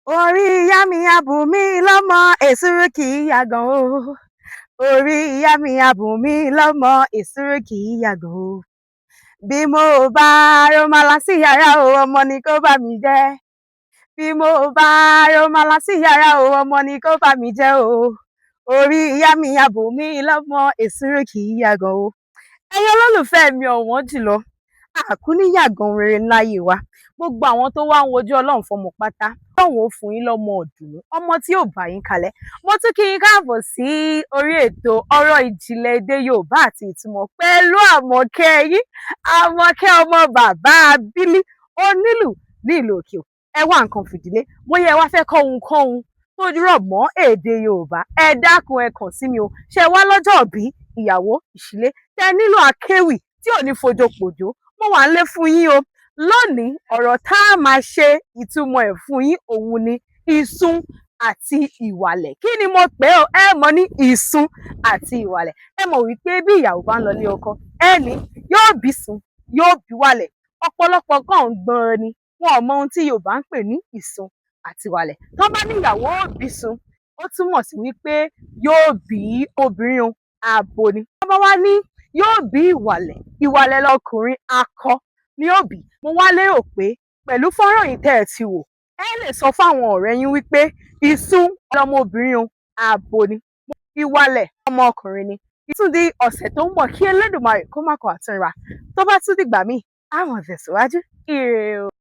Orí ìyá mi á bù mí lọ́mọ, èsúrú kì í yàgàn o. Orí ìyá mi á bù mí lọ́mọ, èsúrú kì í yàgàn o. Bí mo bá rómọlá sí yàrá o, ọmọ ni kó bá mi jẹ́. Bí mo bá rómọlá sí yàrá o, ọmọ ni kó bá mi jẹ́ o. Orí ìyá mi á bù mí lọ́mọ, èsúrú kì í yàgàn o. Ẹ̀yin olólùfẹ́ mi ọ̀wọ́n jùlọ, àkúníyàgàn rere láyé wa. Gbogbo àwọn tó wá ń wojú Ọlọ́run fọmọ pátá, Ọlọ́run ó fún yín lọ́mọ ọ̀dùnnú, ọmọ tí yóò bá yín kalẹ̀. Mo tún kí yín káàbọ̀ sí orí ètò ọ̀rọ̀ ìjìnlẹ̀ èdè Yorùbá àti ìtumọ̀ pẹ̀lú Àmọ̀kẹ́ yín, Àmọ̀kẹ́ ọmọ bàbá Bílí, onílù ní ìlú òkè. Ẹ wá nǹkan fìdílé, bóyá ẹ wá fẹ́ kọ́ ohunkóhun tó rọ̀ mọ́ èdè Yorùbá, ẹ dákun ẹ kàn sí mi o. Ṣé wá lọ́jọ́ ìbí, ìyàwó, ìṣílé, tẹ nílò akéwì tí ò ní fojòpòjó, mo wà ń lé fún yín o. Lónìí ọ̀rọ̀ tá a máa ṣe ìtumọ̀ ẹ̀ fún yín òun ni ìsun àti ìwàlẹ̀. Kí ni mo pè ó? Ẹ mọ̀ ní ìsun àti ìwàlẹ̀. Ẹ mọ̀ wípé bí ìyàwó bá ń lọ ilé ọkọ, ẹni yóò bí sun yóò bí wàlẹ̀. Ọ̀pọ̀lọpọ̀ kan ń gbọ́n ni wọn ò mọ ohun tí Yorùbá ń pè ní ìsun àti ìwàlẹ̀. Tó bá ní ìyàwó ó bí sun, ó túmọ̀ sí wípé yóò bí obìnrin abo ni. Tó bá wá ní yóò bí ìwàlẹ̀, ìwàlẹ̀ lọkùnrin akọ ni ó bí. Mo wá lérò pé pẹ̀lú fọ́nrán yìí tẹ́ ẹ ti wò, ẹ lè sọ fáwọn ọ̀rẹ́ yín wípé ìsun ọmọbìnrin abo ni, ìwàlẹ̀ ọmọkùnrin ni. Tún di ọ̀sẹ̀ tó ń bọ̀ kí Elédùmarè kó má kọ àtúnra. Tó bá tún dìgbà míì, á máa tẹ̀síwájú. Ire o.